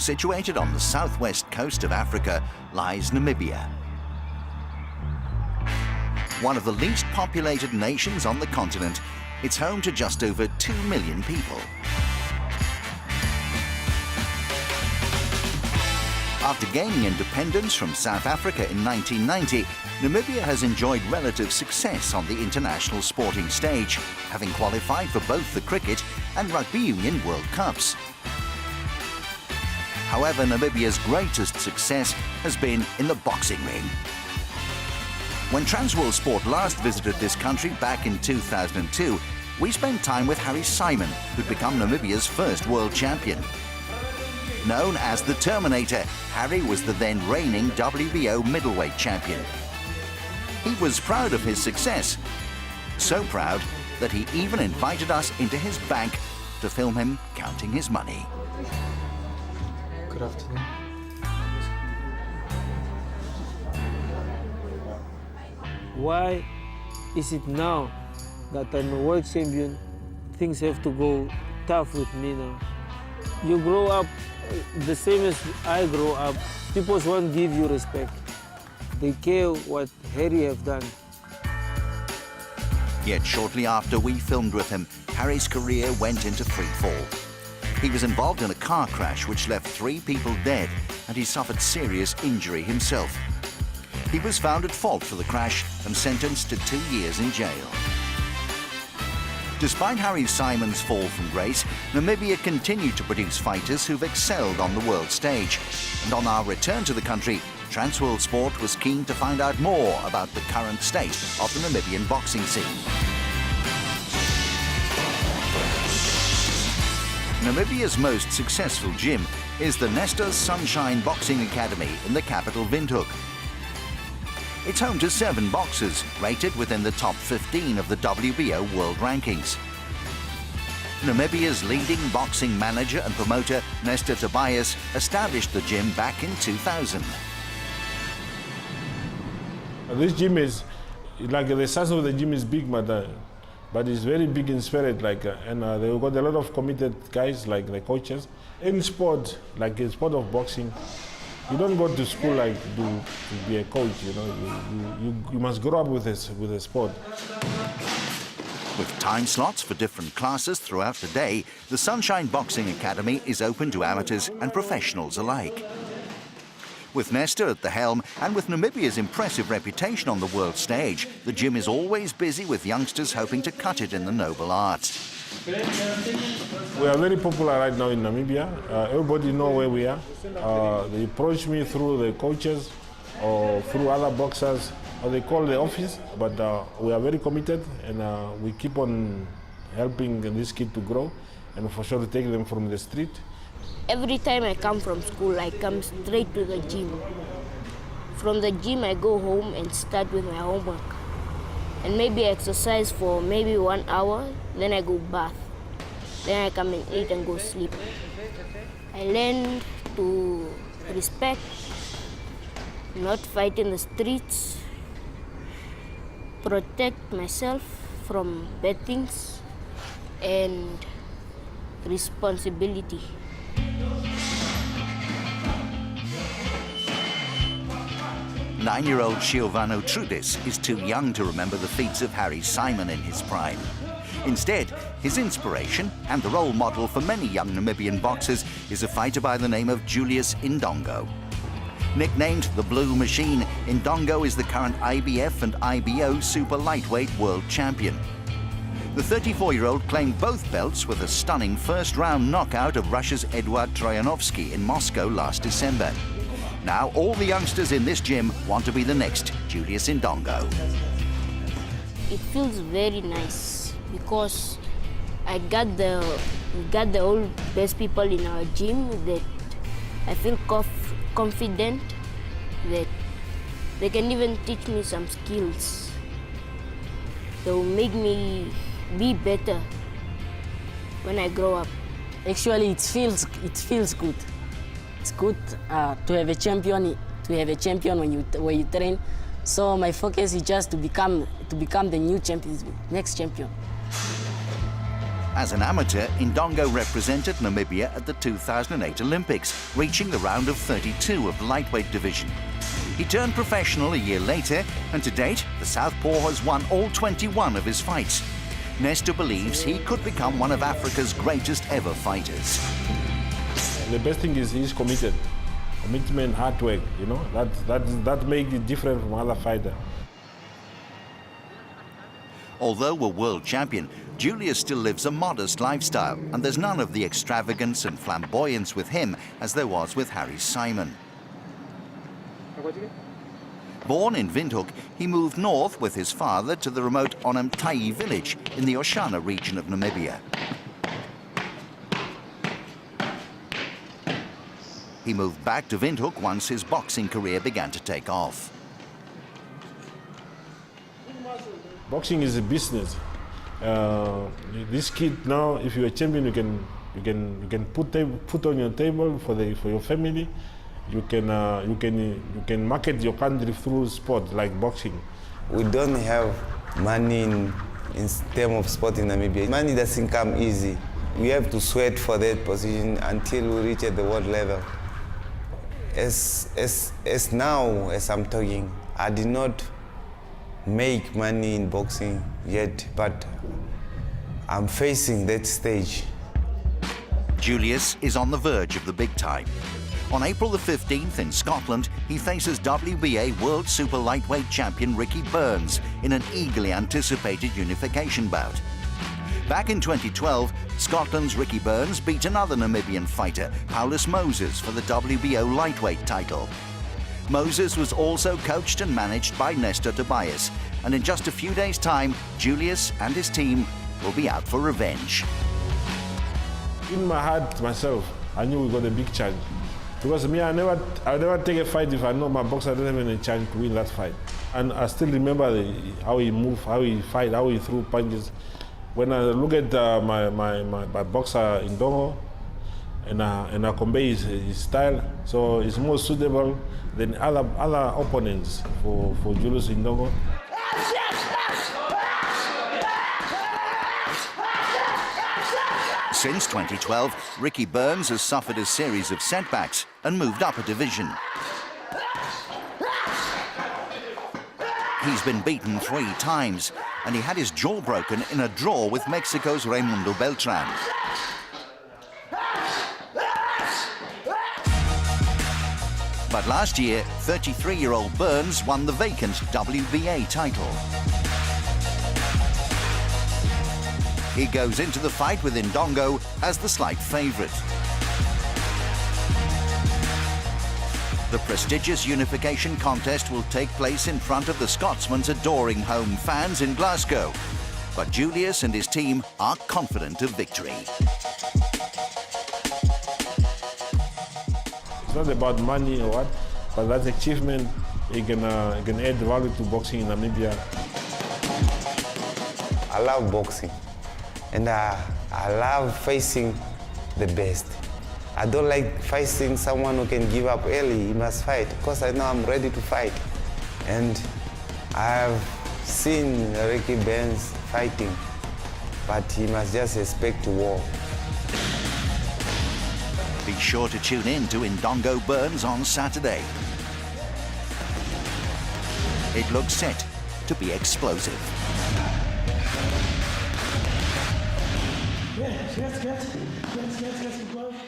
Situated on the southwest coast of Africa lies Namibia. One of the least populated nations on the continent, it's home to just over 2 million people. After gaining independence from South Africa in 1990, Namibia has enjoyed relative success on the international sporting stage, having qualified for both the cricket and rugby union World Cups. However, Namibia's greatest success has been in the boxing ring. When Transworld Sport last visited this country back in 2002, we spent time with Harry Simon, who'd become Namibia's first world champion. Known as the Terminator, Harry was the then reigning WBO middleweight champion. He was proud of his success, so proud that he even invited us into his bank to film him counting his money. Good afternoon. Why is it now that I'm a world champion, things have to go tough with me now? You grow up the same as I grow up. People won't give you respect. They care what Harry have done. Yet shortly after we filmed with him, Harry's career went into free fall. He was involved in a car crash which left 3 people dead, and he suffered serious injury himself. He was found at fault for the crash and sentenced to 2 years in jail. Despite Harry Simon's fall from grace, Namibia continued to produce fighters who've excelled on the world stage. And on our return to the country, Transworld Sport was keen to find out more about the current state of the Namibian boxing scene. Namibia's most successful gym is the NESTOR Sunshine Boxing Academy in the capital Windhoek. It's home to 7 boxers, rated within the top 15 of the WBO world rankings. Namibia's leading boxing manager and promoter, NESTOR TOBIAS, established the gym back in 2000. This gym is, like the size of the gym is big, but it's very big in spirit, and they've got a lot of committed guys, like the coaches. In sport, like in sport of boxing, you don't go to school to be a coach, you know. You must grow up with the sport. With time slots for different classes throughout the day, the Sunshine Boxing Academy is open to amateurs and professionals alike. With NESTOR at the helm and with Namibia's impressive reputation on the world stage, the gym is always busy with youngsters hoping to cut it in the noble arts. We are very popular right now in Namibia. Everybody knows where we are. They approach me through the coaches or through other boxers, or they call the office. But we are very committed, and we keep on helping this kid to grow, and for sure to take them from the street. Every time I come from school, I come straight to the gym. From the gym, I go home and start with my homework. And maybe exercise for maybe 1 hour, then I go bath. Then I come and eat and go sleep. I learned to respect, not fight in the streets, protect myself from bad things, and responsibility. Nine-year-old Giovanni Trudis is too young to remember the feats of Harry Simon in his prime. Instead, his inspiration and the role model for many young Namibian boxers is a fighter by the name of Julius Indongo. Nicknamed the Blue Machine, Indongo is the current IBF and IBO super lightweight world champion. The 34-year-old claimed both belts with a stunning first-round knockout of Russia's Eduard Troyanovsky in Moscow last December. Now all the youngsters in this gym want to be the next Julius Indongo. It feels very nice because I got the all best people in our gym that I feel confident that they can even teach me some skills. They will make me be better when I grow up. Actually, it feels good. It's good to have a champion. When you train. So my focus is just to become the new champion, next champion. As an amateur, Indongo represented Namibia at the 2008 Olympics, reaching the round of 32 of the lightweight division. He turned professional a year later, and to date, the Southpaw has won all 21 of his fights. NESTOR believes he could become one of Africa's greatest ever fighters. The best thing is he's committed. Commitment, hard work, you know, that makes it different from other fighters. Although a world champion, Julius still lives a modest lifestyle, and there's none of the extravagance and flamboyance with him as there was with Harry Simon. Born in Windhoek, he moved north with his father to the remote Onamtai village in the Oshana region of Namibia. He moved back to Windhoek once his boxing career began to take off. Boxing is a business. This kid now, if you're a champion, you can put on your table for your family. You can market your country through sport like boxing. We don't have money in terms of sport in Namibia. Money doesn't come easy. We have to sweat for that position until we reach at the world level. As now, as I'm talking, I did not make money in boxing yet, but I'm facing that stage. Julius is on the verge of the big time. On April the 15th in Scotland, he faces WBA World Super Lightweight Champion Ricky Burns in an eagerly anticipated unification bout. Back in 2012, Scotland's Ricky Burns beat another Namibian fighter, Paulus Moses, for the WBO lightweight title. Moses was also coached and managed by NESTOR TOBIAS, and in just a few days' time, Julius and his team will be out for revenge. In my heart, myself, I knew we got a big chance. Because me, I never take a fight if I know my boxer doesn't have any chance to win that fight. And I still remember how he moved, how he fight, how he threw punches. When I look at my boxer Indongo, and I compare his style, so it's more suitable than other opponents for Julius Indongo. Since 2012, Ricky Burns has suffered a series of setbacks and moved up a division. He's been beaten 3 times, and he had his jaw broken in a draw with Mexico's Raimundo Beltran. But last year, 33-year-old Burns won the vacant WBA title. He goes into the fight with Indongo as the slight favourite. The prestigious unification contest will take place in front of the Scotsman's adoring home fans in Glasgow. But Julius and his team are confident of victory. It's not about money or what, but that achievement, it can add value to boxing in Namibia. I love boxing, and I love facing the best. I don't like facing someone who can give up early. He must fight, because I know I'm ready to fight. And I've seen Ricky Burns fighting, but he must just expect war. Be sure to tune in to Indongo Burns on Saturday. It looks set to be explosive. Yes, yes, yes, yes, yes, yes, yes.